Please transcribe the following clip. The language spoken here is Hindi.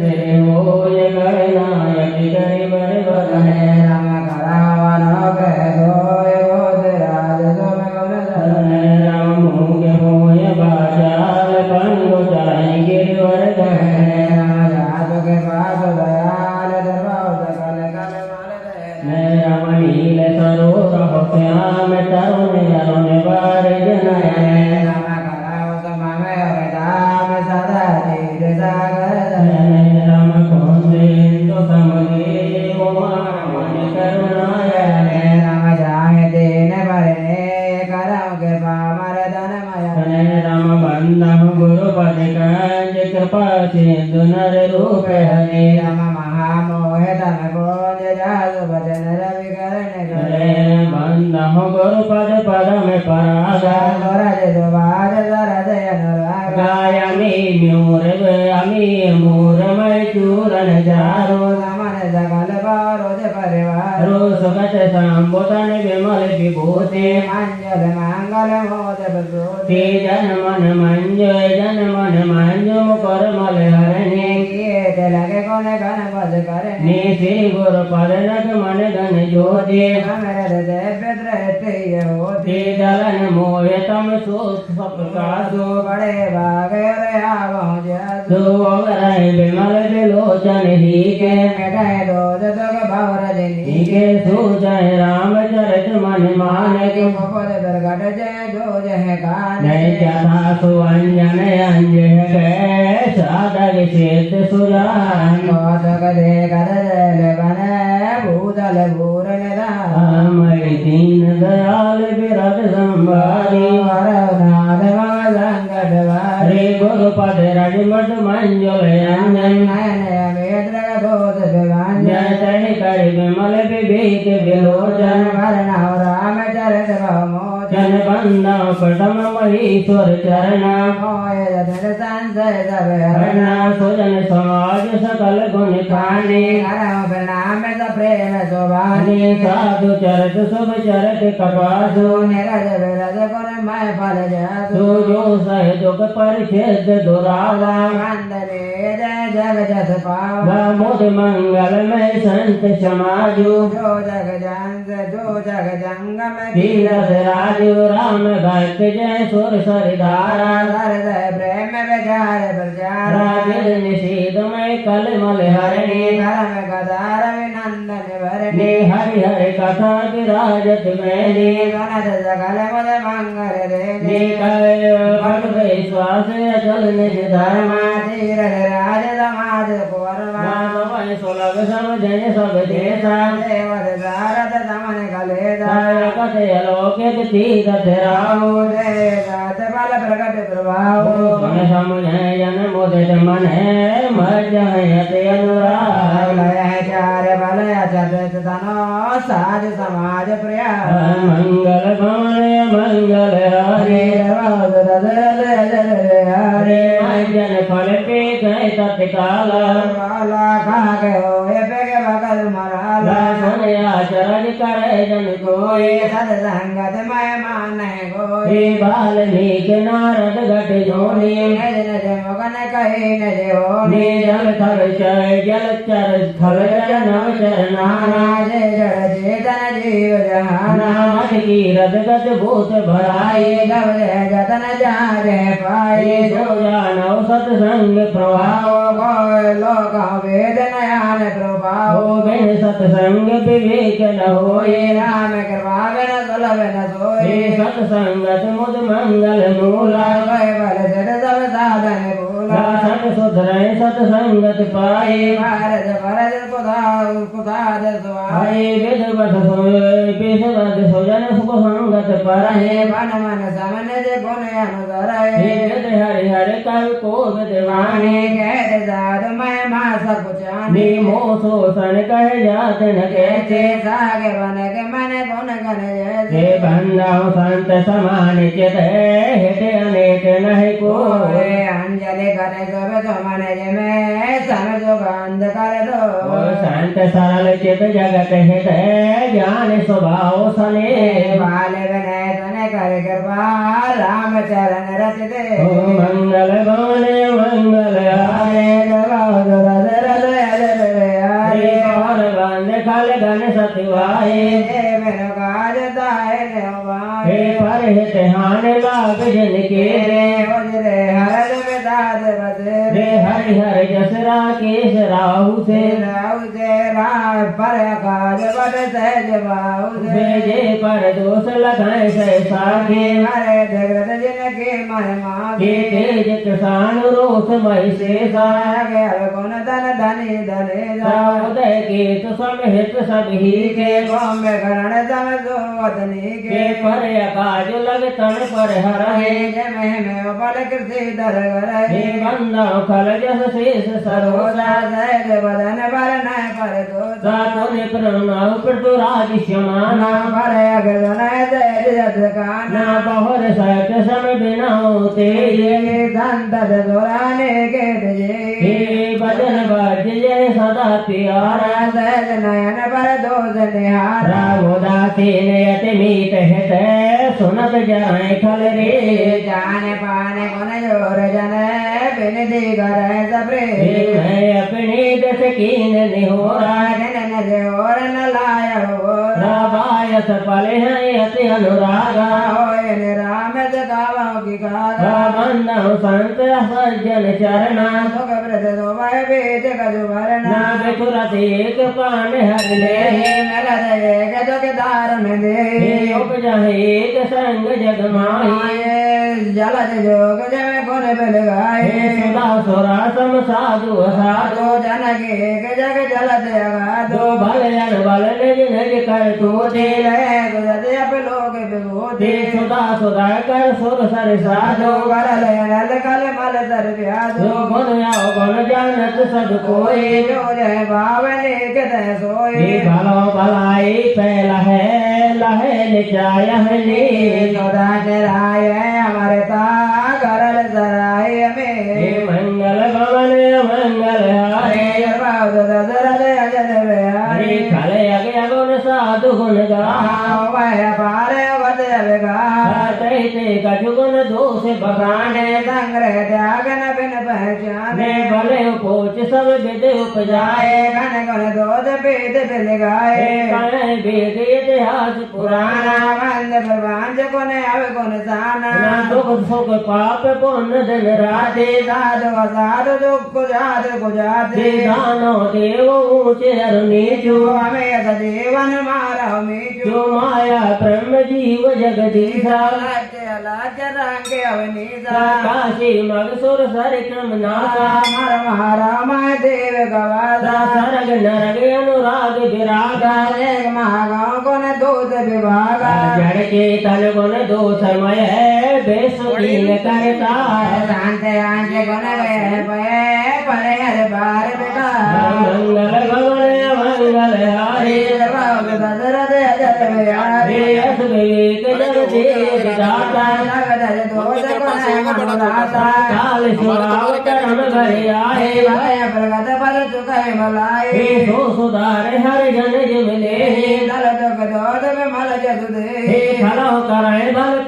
तेरे होय गणनायक गरीबर बरने राम करावनो के होय गोदराज तुम गुण धरने राम मुगे होय बाजाल पंगु जाय गिरवर गहने राम जात के पास दयाल दरबार कल कल माल दे राम नील सरोवर हो श्याम तरुण अरुण बार जनय राम कराव समामे राम सदा तीर सागर राम कौंदेन्दु समगे उमा मन करुणायने राम जाहे दीन भरने करम कृपा मरदनमय राम बंदम गुरुपति कंज कृपा सिंधु नर रूप हरे राम महामोह तम भोज जासु भजन रवि करण करे बंदम गुरुपद पदम परागा स्वरज सुभाष सरदय अनुराग गायमी म्यूर अमी मूरमय चूरन जारो समन सकल बारोज परिवार रो सुगत संबोधन विमल विभूति मंजल मंगल मोद प्रसूति जन मन मंजु मुकर मल हरणे किए लगे कौन घन पद करने नी श्री गुरु पद नग मन घन ज्योति अमरद देव्य दृष्टि होती दलन मोह तम सुख प्रकाशो बड़े भाग आवो जसु सुवरय विमल विलोचन ही के मिटाए दोष दुख भव रजनी के सुजय रामचरित मन मान के पद दुर्घट जय जो जय कान नय जथा सुअंजन अंजय गए साधक सिद्ध सुजान कौतुक देख दल बन भूतल भूर निधान मय दीन दयाल विरद संभारी नाथ संकट हरे गुरुपद रजमट मंजुल अंजन नयन वेद्र दोष विभांजन जय कर विमल विवेक विलोचन भरनाव रामचरित जन बंदा प्रथम महेश्वर चरणा मोय जन संशय सब हरणा सुजन समाज सकल गुण खाने हरम प्रणाम स प्रेम शोभानी साधु चरत शुभ चरत कपासु निरज विरज गुण मय फल जासु जो सह दुख परिच्छेद दुरावा वंदने जय जग जस पावा मुद मंगल में संत समाजु जो जग जंग जो जग जंगम धीरज राजु राम भक्त जय सुर सरिधारा हृदय प्रेम विचार प्रचार राजन निषेध में कलमल हरणी धर्म गदार विनंदन भरणी हरि हरि कथा विराजत मैंने गणत सकल मुद मंगल देने भग विश्वास अचल निज धर्मा धीरज राज समाज पूर्वा सुलभ सब जय सब देशा देवत भारत समन कलेसा कथे अलौकिक तीरथ राहो गात बल प्रकट प्रभाव समझ जन मुदित मन मजयत अनुराग लय चार बल चतुर्थ तनो साज समाज प्रिय मंगल भवन मंगल हरे हरे जन फल पे गए तत्काल खाग होए बेग बगल मराला चरण करे जन कोई सत्संगत मैं माने गोई वाल्मीकि नारद घट जोनी नज नज मुगन कहे नज होनी जल थल चर जल चर थल चरण चरनाना जय जड़ चेतन जीव जहाना नाथ की रद गत भूत भराई जब जतन जारे पाए जो जानव सत्संग प्रभाव गोय लोक वेद नयान प्रभाव बिन सत्संग विवेक न होए राम कृपा बिन सुलभ न सोए सत्संगत मुद मंगल मूला गए बल जड़ सब साधन भूला सत सुधरे सत्संगत पाए भारत भरत कुदाद सुहाए विधवत सुजन सुख संगत परहे मन मन समन जे गुण अनुसर हरि हरि कवि को विद्वानी कहते साधु मैं माँ सब जानी मोह शोषण कह जात न कहते सागे बन के मन गुण गण जैसे हे बंदाओ संत समान चित हित अनेक नहीं को अंजलि करे सब तो मन में समझो बंद कर दो संत सरल चित जगत हित ज्ञान स्वभाव सने बाल विनय तने कर कृपा राम चरण रच दे मंगल गौने मंगल आरे हे पर हित हान लाग जन के रे रे हरद में दाद बदे रे हरि हर जसरा केश राहु से राहु से राह पर काज बद सहज बाहु से जे पर दोष लगाए सहसा के हरे जगत जिनके मन मागे के तेज किसान रोष मही शेषा गुण धन धनी धने उदय के तो समित सब ही के में करण सम सोवतनी के पर काज लग तन पर हर है में बल कृषि धर हे बंदा खल जस शेष सरोसा सहज बदन पर न पर दोषा सातों प्रणाम प्रतुरादिश्यमाना पर अग्रदन सहज काना बहुर सत सम बिना तेजे संतत दोराने के हे भजन भज जय सदा प्यारा सहज नयन पर दोष निहारा उदासीन यति मीत हित सुनत जाए खल रे जाने पाने गुण जोर जन बिन दी कर सप्रे अपने दस कीन निहोरा जन न और न लाय हो राबायस पले हैं यति अनुरागा होय निराम गावा की कागा बंधु संत सज्जन चरणा सुख व्रत शोभा बीज कजु भरना नाग तुरत एक पान हर ले मेरा एक दुख दारुण दे उपजा एक संग जग माही जलज जोग जय गुण बिल गाये सुधा सुरा सम साधु साधु जन के जग जलद अगाधो बल जन बल निज निज कर तू दे गुजर अप लोग विभूति सुधा सुधा कर सुर सर साधु करल नल कल मल सर प्यादो गुण आओ गुण जानत सब कोई जो जय बावने कद सोए भलो भलाई पहला है लहे निचाय हनी सदा चराय हमारे ता करल सराय में मंगल भवन मंगल हारे बाब दशरथ अजन हरे खल यज्ञ गुण साधु गुण वह पार वद ते कछु गुण दोष बखाने संग्रह त्यागन बिन पहचाने भले पोच सब विद उपजाए घन गुण दोध पेद बिल गाये वेद इतिहास पुराना वंद प्रभांज गुण अव गुण साना दुख सुख पाप पुण्य धन राधे साधु असाधु दुख जात गुजाते दानो देव ऊंचे अरु नीचु हमें सजीवन मारा मीचु जो माया ब्रह्म जीव जगदीशा लाज रंग अवनीसा काशी मगसुर सर क्रम नासा हर महाराम देव गवासा सरग नरग अनुराग विरागा महागांव गुण दोष विभागा जड़ के तन गुण दोषमय बेसुदीन करता शांत आंच गुण परे हर बार बेटा मंगल भवन मंगल हारे दशरथ अजर बिहारी अस विवेक जगदेव दाता काल सुराव कर्म भरे आए प्रगत बल चुक मलाए सो सुधार हर जन जिमले दल दुख दोध में मल जसुदे खलो कराए भल